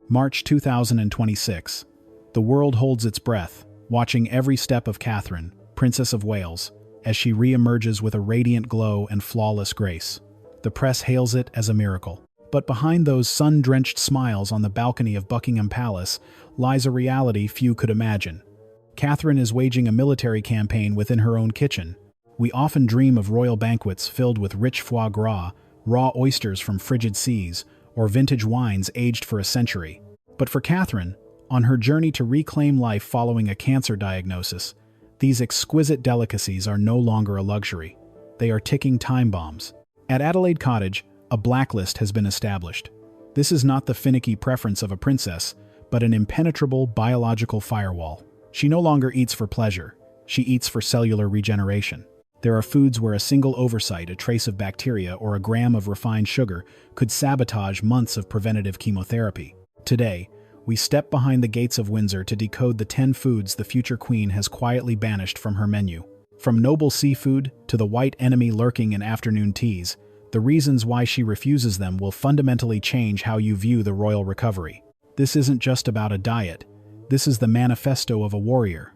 March 2026. The world holds its breath, watching every step of Catherine, Princess of Wales, as she re-emerges with a radiant glow and flawless grace. The press hails it as a miracle. But behind those sun-drenched smiles on the balcony of Buckingham Palace lies a reality few could imagine. Catherine is waging a military campaign within her own kitchen. We often dream of royal banquets filled with rich foie gras, raw oysters from frigid seas, or vintage wines aged for a century. But for Catherine, on her journey to reclaim life following a cancer diagnosis, these exquisite delicacies are no longer a luxury. They are ticking time bombs. At Adelaide Cottage, a blacklist has been established. This is not the finicky preference of a princess, but an impenetrable biological firewall. She no longer eats for pleasure. She eats for cellular regeneration. There are foods where a single oversight, a trace of bacteria, or a gram of refined sugar could sabotage months of preventative chemotherapy. Today, we step behind the gates of Windsor to decode the 10 foods the future queen has quietly banished from her menu. From noble seafood to the white enemy lurking in afternoon teas, the reasons why she refuses them will fundamentally change how you view the royal recovery. This isn't just about a diet. This is the manifesto of a warrior.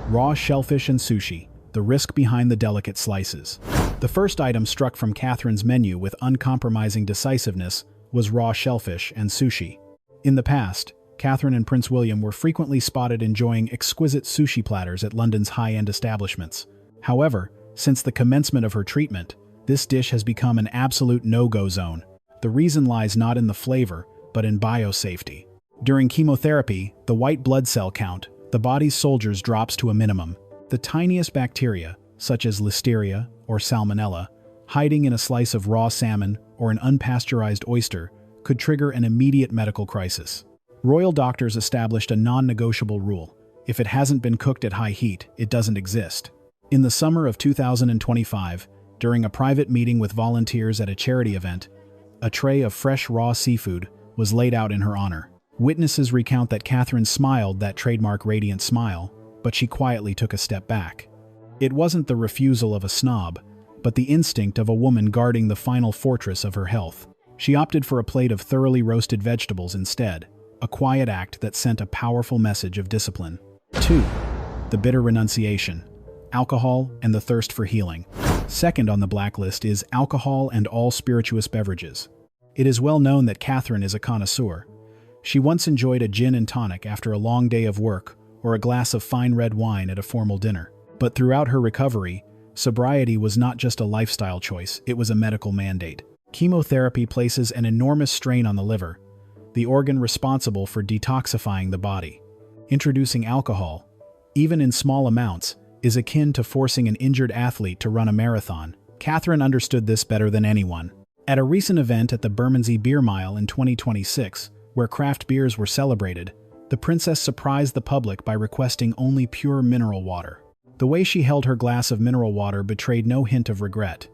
Raw shellfish and sushi, the risk behind the delicate slices. The first item struck from Catherine's menu with uncompromising decisiveness was raw shellfish and sushi. In the past, Catherine and Prince William were frequently spotted enjoying exquisite sushi platters at London's high-end establishments. However, since the commencement of her treatment, this dish has become an absolute no-go zone. The reason lies not in the flavor, but in biosafety. During chemotherapy, the white blood cell count, the body's soldiers, drops to a minimum. The tiniest bacteria, such as Listeria or Salmonella, hiding in a slice of raw salmon or an unpasteurized oyster, could trigger an immediate medical crisis. Royal doctors established a non-negotiable rule: if it hasn't been cooked at high heat, it doesn't exist. In the summer of 2025, during a private meeting with volunteers at a charity event, a tray of fresh raw seafood was laid out in her honor. Witnesses recount that Catherine smiled that trademark radiant smile, but she quietly took a step back. It wasn't the refusal of a snob, but the instinct of a woman guarding the final fortress of her health. She opted for a plate of thoroughly roasted vegetables instead, a quiet act that sent a powerful message of discipline. 2. The bitter renunciation. Alcohol and the thirst for healing. Second on the blacklist is alcohol and all spirituous beverages. It is well known that Catherine is a connoisseur. She once enjoyed a gin and tonic after a long day of work, or a glass of fine red wine at a formal dinner. But throughout her recovery, sobriety was not just a lifestyle choice, it was a medical mandate. Chemotherapy places an enormous strain on the liver, the organ responsible for detoxifying the body. Introducing alcohol, even in small amounts, is akin to forcing an injured athlete to run a marathon. Catherine understood this better than anyone. At a recent event at the Bermondsey Beer Mile in 2026, where craft beers were celebrated, the princess surprised the public by requesting only pure mineral water. The way she held her glass of mineral water betrayed no hint of regret.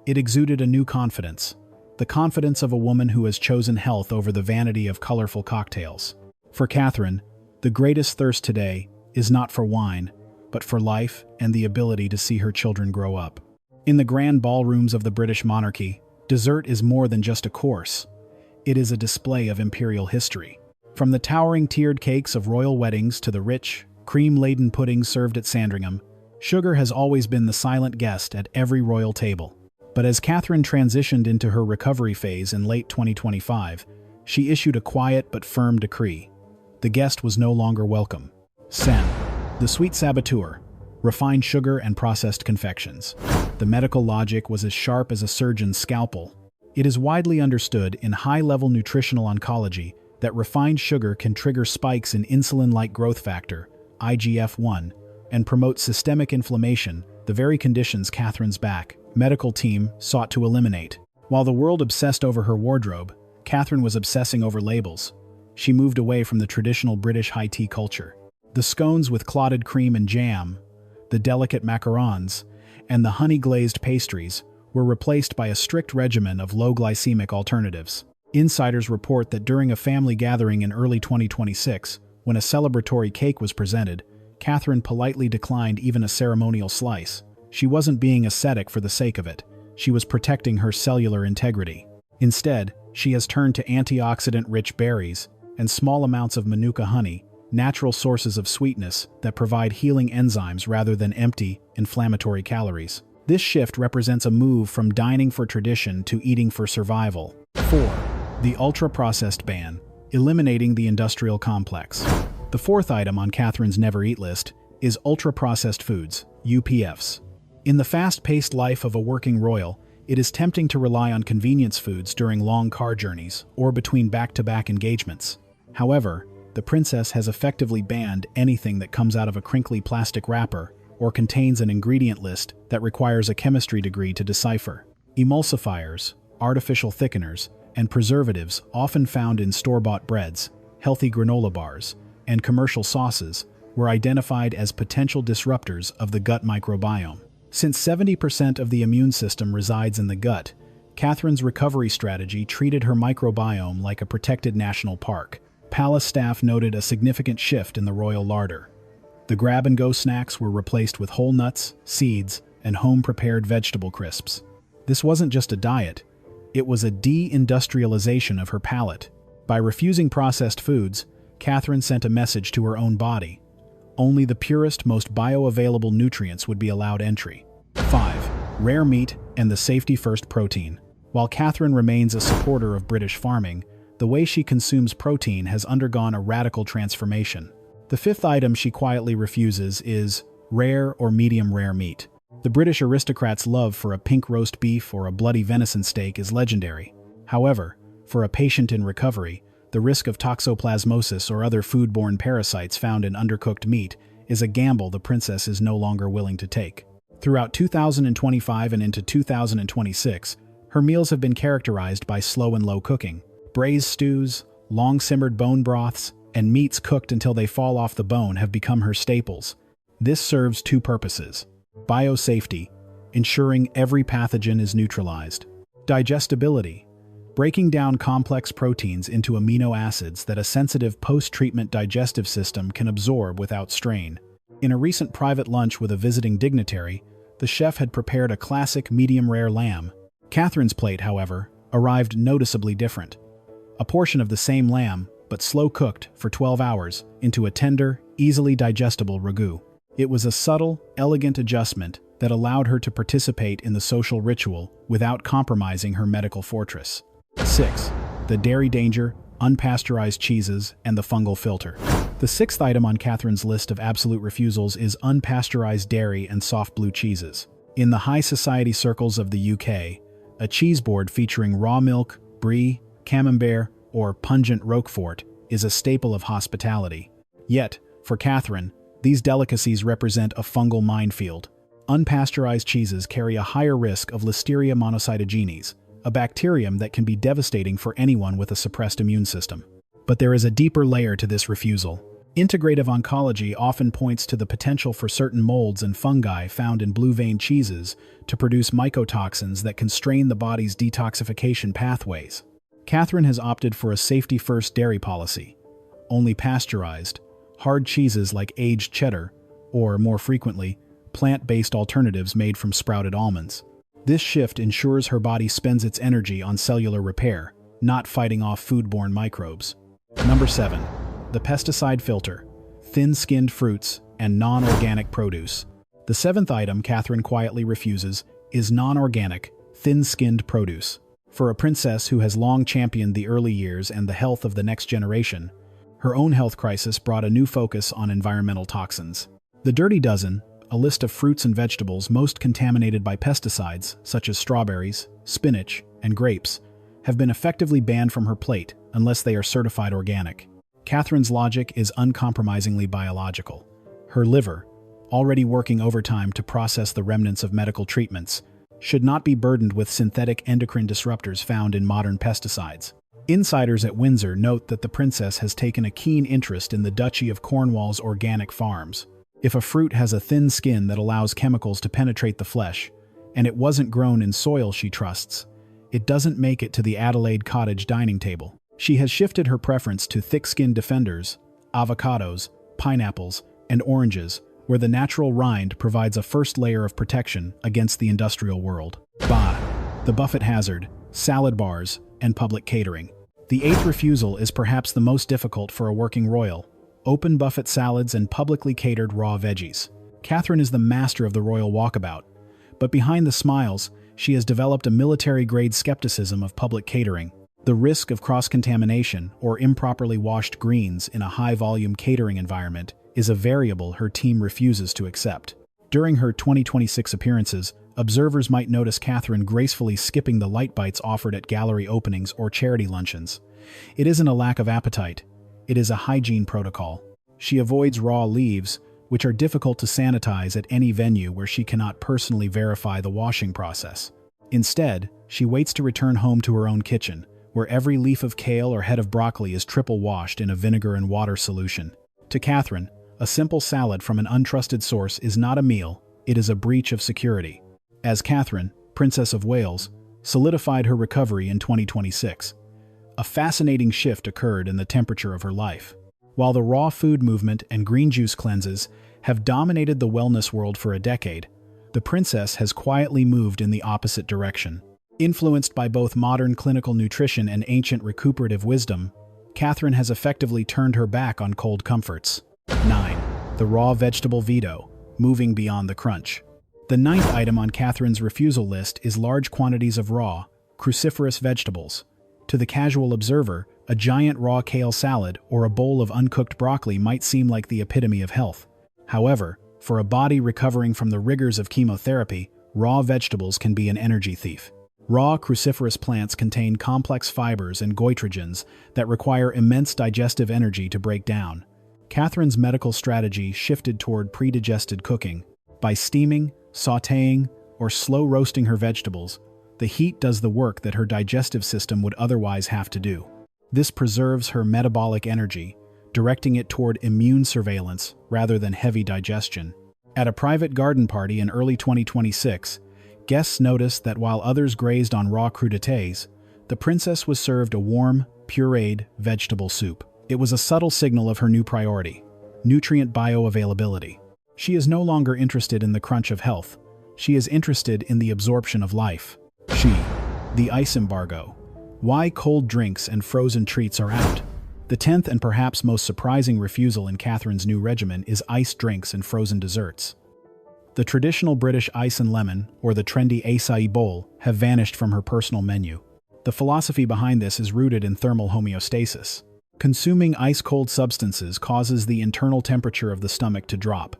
It exuded a new confidence, the confidence of a woman who has chosen health over the vanity of colorful cocktails. For Catherine, the greatest thirst today is not for wine, but for life and the ability to see her children grow up. In the grand ballrooms of the British monarchy, dessert is more than just a course. It is a display of imperial history. From the towering tiered cakes of royal weddings to the rich, cream-laden puddings served at Sandringham, sugar has always been the silent guest at every royal table. But as Catherine transitioned into her recovery phase in late 2025, she issued a quiet but firm decree. The guest was no longer welcome. Sen, the sweet saboteur, refined sugar and processed confections. The medical logic was as sharp as a surgeon's scalpel. It is widely understood in high-level nutritional oncology that refined sugar can trigger spikes in insulin-like growth factor, IGF-1, and promote systemic inflammation, the very conditions Catherine's medical team sought to eliminate. While the world obsessed over her wardrobe, Catherine was obsessing over labels. She moved away from the traditional British high tea culture. The scones with clotted cream and jam, the delicate macarons, and the honey-glazed pastries were replaced by a strict regimen of low-glycemic alternatives. Insiders report that during a family gathering in early 2026, when a celebratory cake was presented, Catherine politely declined even a ceremonial slice. She wasn't being ascetic for the sake of it. She was protecting her cellular integrity. Instead, she has turned to antioxidant-rich berries, and small amounts of manuka honey, natural sources of sweetness that provide healing enzymes rather than empty, inflammatory calories. This shift represents a move from dining for tradition to eating for survival. 4. The ultra-processed ban, eliminating the industrial complex. The fourth item on Catherine's never-eat list is ultra-processed foods, UPFs. In the fast-paced life of a working royal, it is tempting to rely on convenience foods during long car journeys or between back-to-back engagements. However, the princess has effectively banned anything that comes out of a crinkly plastic wrapper or contains an ingredient list that requires a chemistry degree to decipher. Emulsifiers, artificial thickeners, and preservatives often found in store-bought breads, healthy granola bars, and commercial sauces were identified as potential disruptors of the gut microbiome. Since 70% of the immune system resides in the gut, Catherine's recovery strategy treated her microbiome like a protected national park. Palace staff noted a significant shift in the royal larder. The grab-and-go snacks were replaced with whole nuts, seeds, and home-prepared vegetable crisps. This wasn't just a diet, it was a de-industrialization of her palate. By refusing processed foods, Catherine sent a message to her own body. Only the purest, most bioavailable nutrients would be allowed entry. 5. Rare meat and the safety-first protein. While Catherine remains a supporter of British farming, the way she consumes protein has undergone a radical transformation. The fifth item she quietly refuses is rare or medium-rare meat. The British aristocrats' love for a pink roast beef or a bloody venison steak is legendary. However, for a patient in recovery, the risk of toxoplasmosis or other foodborne parasites found in undercooked meat is a gamble the princess is no longer willing to take. Throughout 2025 and into 2026, her meals have been characterized by slow and low cooking. Braised stews, long-simmered bone broths, and meats cooked until they fall off the bone have become her staples. This serves two purposes: biosafety, ensuring every pathogen is neutralized; digestibility, breaking down complex proteins into amino acids that a sensitive post-treatment digestive system can absorb without strain. In a recent private lunch with a visiting dignitary, the chef had prepared a classic medium-rare lamb. Catherine's plate, however, arrived noticeably different. A portion of the same lamb, but slow-cooked for 12 hours, into a tender, easily digestible ragout. It was a subtle, elegant adjustment that allowed her to participate in the social ritual without compromising her medical fortress. 6. The dairy danger, unpasteurized cheeses, and the fungal filter. The sixth item on Catherine's list of absolute refusals is unpasteurized dairy and soft blue cheeses. In the high society circles of the UK, a cheese board featuring raw milk, brie, camembert, or pungent Roquefort is a staple of hospitality. Yet, for Catherine, these delicacies represent a fungal minefield. Unpasteurized cheeses carry a higher risk of Listeria monocytogenes, a bacterium that can be devastating for anyone with a suppressed immune system. But there is a deeper layer to this refusal. Integrative oncology often points to the potential for certain molds and fungi found in blue-vein cheeses to produce mycotoxins that constrain the body's detoxification pathways. Catherine has opted for a safety-first dairy policy. Only pasteurized, hard cheeses like aged cheddar, or, more frequently, plant-based alternatives made from sprouted almonds. This shift ensures her body spends its energy on cellular repair, not fighting off foodborne microbes. Number 7. The pesticide filter, thin-skinned fruits, and non-organic produce. The seventh item Catherine quietly refuses is non-organic, thin-skinned produce. For a princess who has long championed the early years and the health of the next generation, her own health crisis brought a new focus on environmental toxins. The Dirty Dozen, a list of fruits and vegetables most contaminated by pesticides, such as strawberries, spinach, and grapes, have been effectively banned from her plate unless they are certified organic. Catherine's logic is uncompromisingly biological. Her liver, already working overtime to process the remnants of medical treatments, should not be burdened with synthetic endocrine disruptors found in modern pesticides. Insiders at Windsor note that the princess has taken a keen interest in the Duchy of Cornwall's organic farms. If a fruit has a thin skin that allows chemicals to penetrate the flesh, and it wasn't grown in soil she trusts, it doesn't make it to the Adelaide cottage dining table. She has shifted her preference to thick-skinned defenders, avocados, pineapples, and oranges, where the natural rind provides a first layer of protection against the industrial world. The buffet hazard, salad bars, and public catering. The eighth refusal is perhaps the most difficult for a working royal: open buffet salads and publicly catered raw veggies. Catherine is the master of the royal walkabout, but behind the smiles, she has developed a military-grade skepticism of public catering. The risk of cross-contamination or improperly washed greens in a high-volume catering environment is a variable her team refuses to accept. During her 2026 appearances, observers might notice Catherine gracefully skipping the light bites offered at gallery openings or charity luncheons. It isn't a lack of appetite, it is a hygiene protocol. She avoids raw leaves, which are difficult to sanitize at any venue where she cannot personally verify the washing process. Instead, she waits to return home to her own kitchen, where every leaf of kale or head of broccoli is triple washed in a vinegar and water solution. To Catherine, a simple salad from an untrusted source is not a meal, it is a breach of security. As Catherine, Princess of Wales, solidified her recovery in 2026, a fascinating shift occurred in the temperature of her life. While the raw food movement and green juice cleanses have dominated the wellness world for a decade, the princess has quietly moved in the opposite direction. Influenced by both modern clinical nutrition and ancient recuperative wisdom, Catherine has effectively turned her back on cold comforts. 9. The raw vegetable veto, moving beyond the crunch. The ninth item on Catherine's refusal list is large quantities of raw, cruciferous vegetables. To the casual observer, a giant raw kale salad or a bowl of uncooked broccoli might seem like the epitome of health. However, for a body recovering from the rigors of chemotherapy, raw vegetables can be an energy thief. Raw cruciferous plants contain complex fibers and goitrogens that require immense digestive energy to break down. Catherine's medical strategy shifted toward pre-digested cooking. By steaming, sautéing, or slow roasting her vegetables, the heat does the work that her digestive system would otherwise have to do. This preserves her metabolic energy, directing it toward immune surveillance rather than heavy digestion. At a private garden party in early 2026, guests noticed that while others grazed on raw crudités, the princess was served a warm, pureed vegetable soup. It was a subtle signal of her new priority: nutrient bioavailability. She is no longer interested in the crunch of health. She is interested in the absorption of life. The ice embargo. Why cold drinks and frozen treats are out. The 10th and perhaps most surprising refusal in Catherine's new regimen is iced drinks and frozen desserts. The traditional British ice and lemon, or the trendy acai bowl, have vanished from her personal menu. The philosophy behind this is rooted in thermal homeostasis. Consuming ice-cold substances causes the internal temperature of the stomach to drop,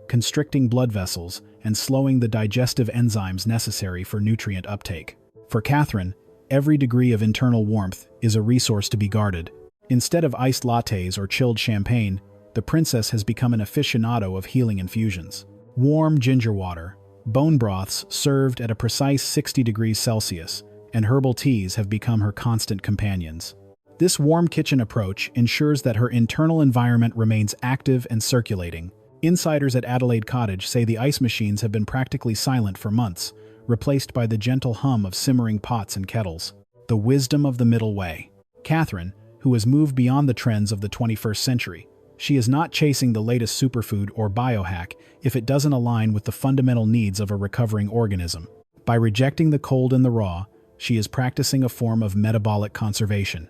constricting blood vessels and slowing the digestive enzymes necessary for nutrient uptake. For Catherine, every degree of internal warmth is a resource to be guarded. Instead of iced lattes or chilled champagne, the princess has become an aficionado of healing infusions. Warm ginger water, bone broths served at a precise 60 degrees Celsius, and herbal teas have become her constant companions. This warm kitchen approach ensures that her internal environment remains active and circulating. Insiders at Adelaide Cottage say the ice machines have been practically silent for months, replaced by the gentle hum of simmering pots and kettles. The wisdom of the middle way. Catherine, who has moved beyond the trends of the 21st century, she is not chasing the latest superfood or biohack if it doesn't align with the fundamental needs of a recovering organism. By rejecting the cold and the raw, she is practicing a form of metabolic conservation.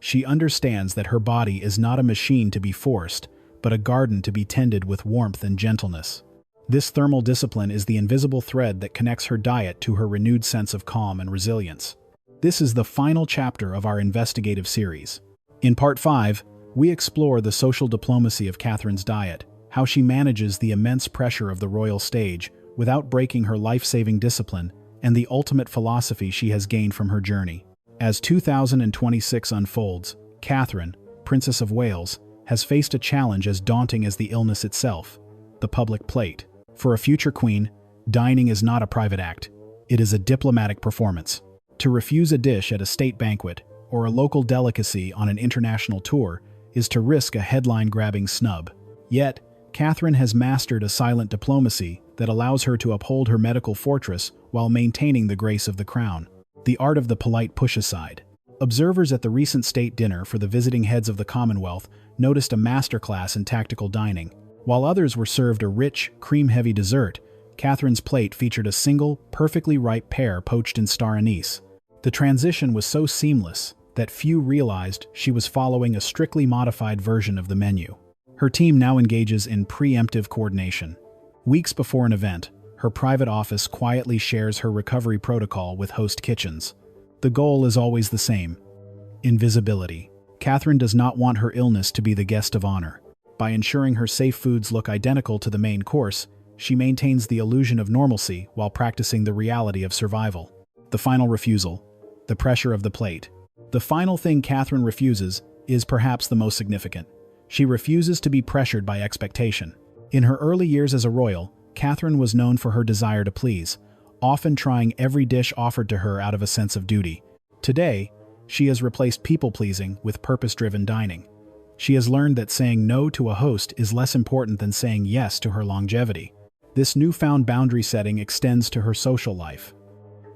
She understands that her body is not a machine to be forced, but a garden to be tended with warmth and gentleness. This thermal discipline is the invisible thread that connects her diet to her renewed sense of calm and resilience. This is the final chapter of our investigative series. In Part 5, we explore the social diplomacy of Catherine's diet, how she manages the immense pressure of the royal stage without breaking her life-saving discipline, and the ultimate philosophy she has gained from her journey. As 2026 unfolds, Catherine, Princess of Wales, has faced a challenge as daunting as the illness itself: the public plate. For a future queen, dining is not a private act. It is a diplomatic performance. To refuse a dish at a state banquet or a local delicacy on an international tour is to risk a headline-grabbing snub. Yet, Catherine has mastered a silent diplomacy that allows her to uphold her medical fortress while maintaining the grace of the crown. The art of the polite push-aside. Observers at the recent state dinner for the visiting heads of the Commonwealth noticed a masterclass in tactical dining. While others were served a rich, cream-heavy dessert, Catherine's plate featured a single, perfectly ripe pear poached in star anise. The transition was so seamless that few realized she was following a strictly modified version of the menu. Her team now engages in preemptive coordination. Weeks before an event, her private office quietly shares her recovery protocol with host kitchens. The goal is always the same: invisibility. Catherine does not want her illness to be the guest of honor. By ensuring her safe foods look identical to the main course, she maintains the illusion of normalcy while practicing the reality of survival. The final refusal. The pressure of the plate. The final thing Catherine refuses is perhaps the most significant. She refuses to be pressured by expectation. In her early years as a royal, Catherine was known for her desire to please, often trying every dish offered to her out of a sense of duty. Today, she has replaced people-pleasing with purpose-driven dining. She has learned that saying no to a host is less important than saying yes to her longevity. This newfound boundary setting extends to her social life.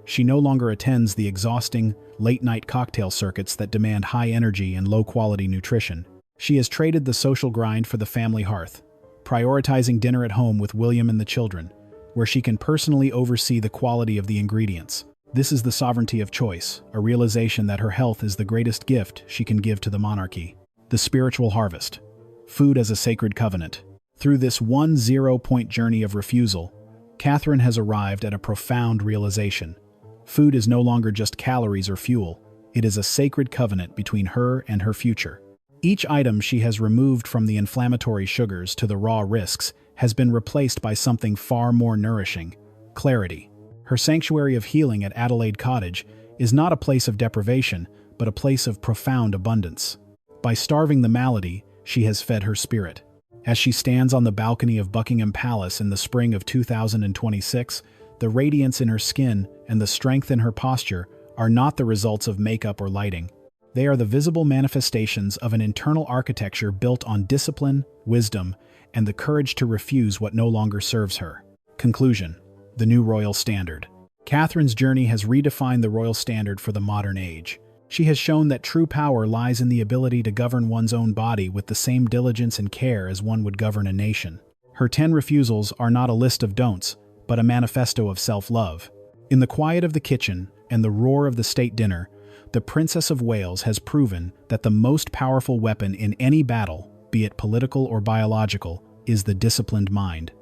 She no longer attends the exhausting, late-night cocktail circuits that demand high energy and low-quality nutrition. She has traded the social grind for the family hearth, prioritizing dinner at home with William and the children, where she can personally oversee the quality of the ingredients. This is the sovereignty of choice, a realization that her health is the greatest gift she can give to the monarchy. The spiritual harvest. Food as a sacred covenant. Through this 10-point journey of refusal, Catherine has arrived at a profound realization. Food is no longer just calories or fuel. It is a sacred covenant between her and her future. Each item she has removed, from the inflammatory sugars to the raw risks, has been replaced by something far more nourishing: clarity. Her sanctuary of healing at Adelaide Cottage is not a place of deprivation, but a place of profound abundance. By starving the malady, she has fed her spirit. As she stands on the balcony of Buckingham Palace in the spring of 2026, the radiance in her skin and the strength in her posture are not the results of makeup or lighting. They are the visible manifestations of an internal architecture built on discipline, wisdom, and the courage to refuse what no longer serves her. Conclusion. The new royal standard. Catherine's journey has redefined the royal standard for the modern age. She has shown that true power lies in the ability to govern one's own body with the same diligence and care as one would govern a nation. Her 10 refusals are not a list of don'ts, but a manifesto of self-love. In the quiet of the kitchen and the roar of the state dinner, the Princess of Wales has proven that the most powerful weapon in any battle, be it political or biological, is the disciplined mind.